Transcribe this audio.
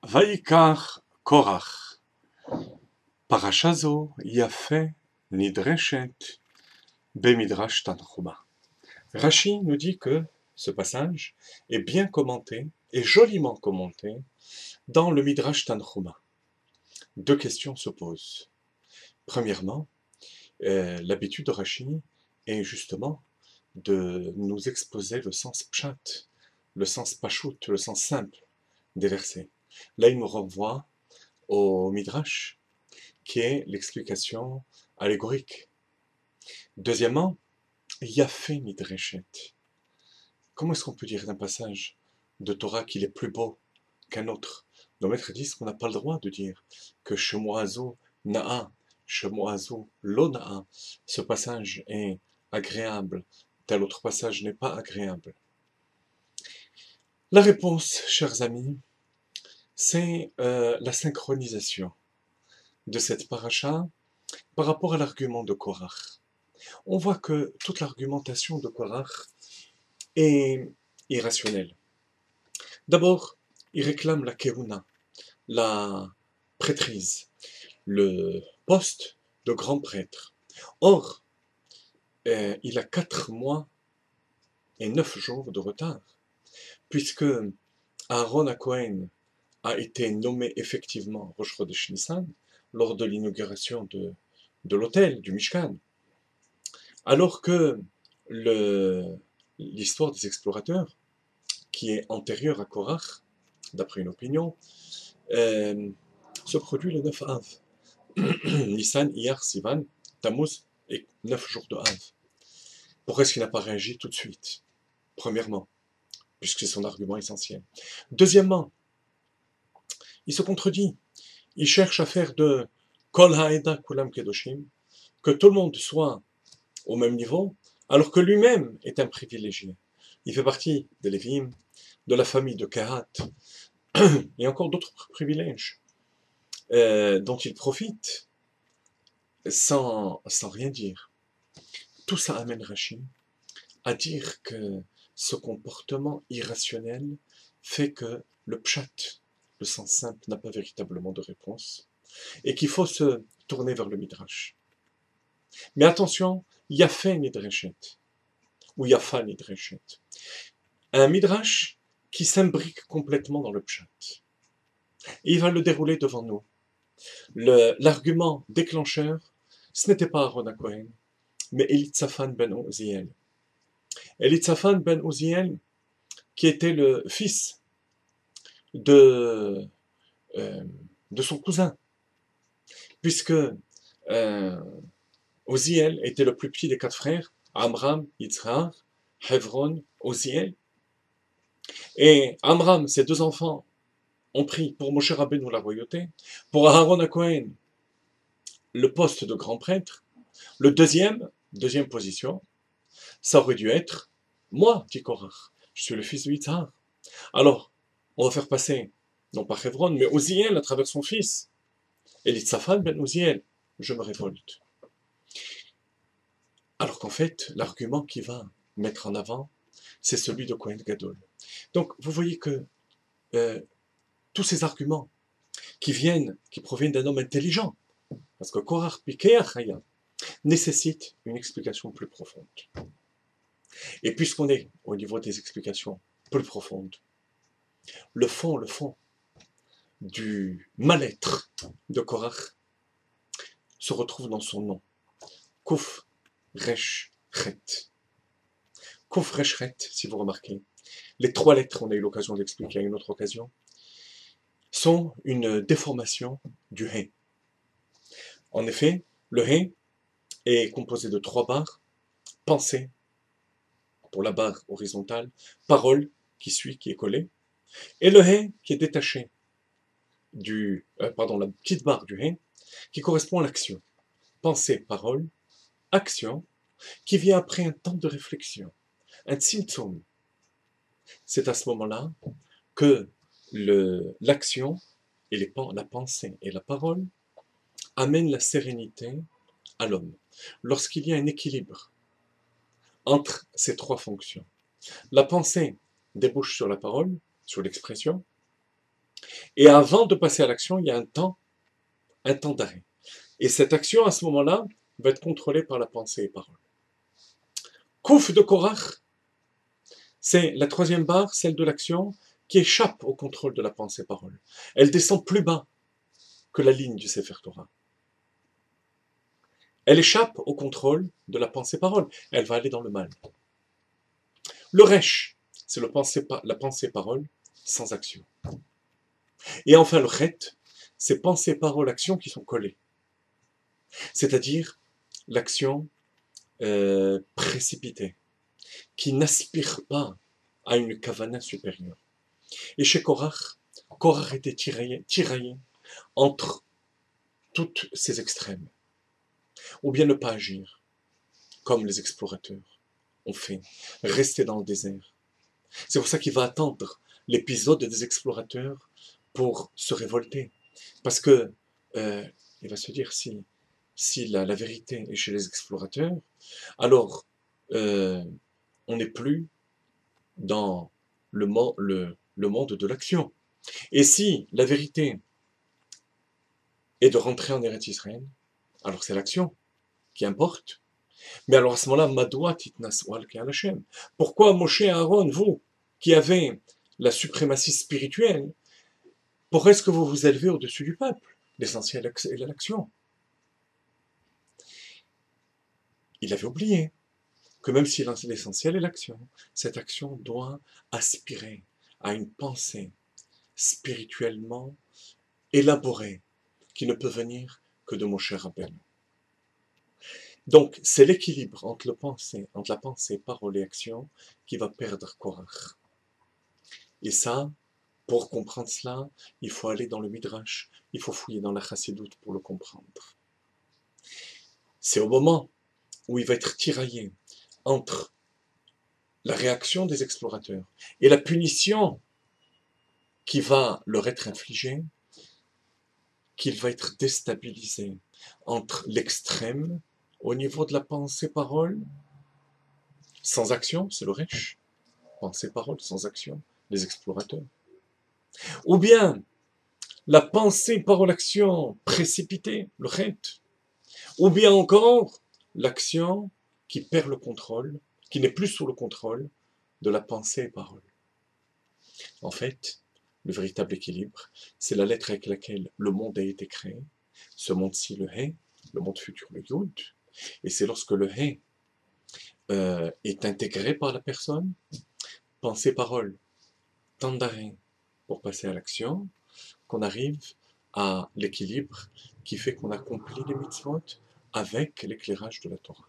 ויקח קורח, פרשה זו יפה נדרשת במדרש Tanhuma. Rashi nous dit que ce passage est bien commenté et joliment commenté dans le Midrash Tanhuma. Deux questions se posent. Premièrement, l'habitude de Rashi est justement de nous exposer le sens pshat, le sens pashut, le sens simple des versets. Là, il nous renvoie au Midrash, qui est l'explication allégorique. Deuxièmement, Yafé Midreshet. Comment est-ce qu'on peut dire d'un passage de Torah qu'il est plus beau qu'un autre? Nos maîtres disent qu'on n'a pas le droit de dire que Shemoazo Na'a, Shemoazo Lo Na'a, ce passage est agréable, tel autre passage n'est pas agréable. La réponse, chers amis, c'est la synchronisation de cette paracha par rapport à l'argument de Korach. On voit que toute l'argumentation de Korach est irrationnelle. D'abord, il réclame la kehuna, la prêtrise, le poste de grand prêtre. Or, il a 4 mois et 9 jours de retard, puisque Aaron HaKohen a été nommé effectivement Rosh Chodesh Nissan lors de l'inauguration de l'autel, du Mishkan, alors que l'histoire des explorateurs, qui est antérieure à Korach, d'après une opinion, se produit le 9 Av. Nissan, Iyar, Sivan, Tammuz et 9 jours de Av. Pourquoi est-ce qu'il n'a pas réagi tout de suite? Premièrement, puisque c'est son argument essentiel. Deuxièmement, il se contredit. Il cherche à faire de Kol Haeda Kulam Kedoshim, que tout le monde soit au même niveau, alors que lui-même est un privilégié. Il fait partie des Lévim, de la famille de Kahat, et encore d'autres privilèges dont il profite sans rien dire. Tout ça amène Rashi à dire que ce comportement irrationnel fait que le pshat, le sens simple, n'a pas véritablement de réponse, et qu'il faut se tourner vers le midrash. Mais attention, Yafé Nidreshet, ou Yafa Nidreshet, un midrash qui s'imbrique complètement dans le pshat. Et il va le dérouler devant nous. L'argument déclencheur, ce n'était pas Aaron HaKohen, mais Elitzaphan ben Uziel. Elitzaphan ben Uziel, qui était le fils de son cousin, puisque Uziel était le plus petit des 4 frères, Amram, Yitzhar, Hevron, Uziel. Et Amram, ses 2 enfants, ont pris pour Moshe Rabbeinu la royauté, pour Aaron HaKohen le poste de grand prêtre. Le deuxième position, ça aurait dû être moi, dit Korach. Je suis le fils de Yitzhar. Alors, on va faire passer, non pas Hevron, mais Uziel à travers son fils. Elitzaphan ben Uziel, je me révolte. Alors qu'en fait, l'argument qu'il va mettre en avant, c'est celui de Kohen Gadol. Donc, vous voyez que tous ces arguments qui proviennent d'un homme intelligent, parce que Korach Pikeach Haya nécessitent une explication plus profonde. Et puisqu'on est au niveau des explications plus profondes, le fond du mal-être de Korach se retrouve dans son nom. Kouf Resh Chet. Kouf Resh Chet, si vous remarquez, les 3 lettres, on a eu l'occasion d'expliquer à une autre occasion, sont une déformation du He. En effet, le He est composé de 3 barres, pensée pour la barre horizontale, parole qui suit, qui est collée, et le He qui est détaché la petite barre du He qui correspond à l'action. Pensée, parole, action, qui vient après un temps de réflexion, un tzimtzum. C'est à ce moment-là que l'action et la pensée et la parole amènent la sérénité à l'homme. Lorsqu'il y a un équilibre entre ces 3 fonctions, la pensée débouche sur la parole, sur l'expression, Et avant de passer à l'action, il y a un temps d'arrêt. Et cette action, à ce moment-là, va être contrôlée par la pensée et parole. Kouf de Korach, c'est la troisième barre, celle de l'action, qui échappe au contrôle de la pensée et parole. Elle descend plus bas que la ligne du Sefer Torah. Elle échappe au contrôle de la pensée-parole. Elle va aller dans le mal. Le resh, c'est la pensée-parole sans action. Et enfin, le chet, c'est pensée, parole, action qui sont collées. C'est-à-dire l'action précipitée, qui n'aspire pas à une kavana supérieure. Et chez Korach, Korach était tiraillé entre toutes ces extrêmes. Ou bien ne pas agir, comme les explorateurs ont fait, rester dans le désert. C'est pour ça qu'il va attendre l'épisode des explorateurs pour se révolter. Parce que il va se dire si la vérité est chez les explorateurs, alors on n'est plus dans le monde de l'action. Et si la vérité est de rentrer en Eretz Israël, alors c'est l'action qui importe. Mais alors à ce moment-là, Madoua titnas wal Hashem. Pourquoi Moshe et Aaron, vous, qui avez la suprématie spirituelle, pourquoi est-ce que vous vous élevez au-dessus du peuple? L'essentiel est l'action. Il avait oublié que même si l'essentiel est l'action, cette action doit aspirer à une pensée spirituellement élaborée qui ne peut venir que de Moshe Rabbeinu. Donc, c'est l'équilibre entre la pensée, parole et action qui va perdre Korach. Et ça, pour comprendre cela, il faut aller dans le Midrash, il faut fouiller dans la Chassidoute pour le comprendre. C'est au moment où il va être tiraillé entre la réaction des explorateurs et la punition qui va leur être infligée, qu'il va être déstabilisé entre l'extrême au niveau de la pensée-parole, sans action, c'est le Resh, pensée-parole sans action, les explorateurs. Ou bien la pensée-parole-action précipitée, le Chet. Ou bien encore l'action qui perd le contrôle, qui n'est plus sous le contrôle de la pensée et parole. En fait, le véritable équilibre, c'est la lettre avec laquelle le monde a été créé. Ce monde-ci, le He, le monde futur, le Yud. Et c'est lorsque le He est intégré par la personne, pensée, parole, temps d'arrêt pour passer à l'action, qu'on arrive à l'équilibre qui fait qu'on accomplit les mitzvot avec l'éclairage de la Torah.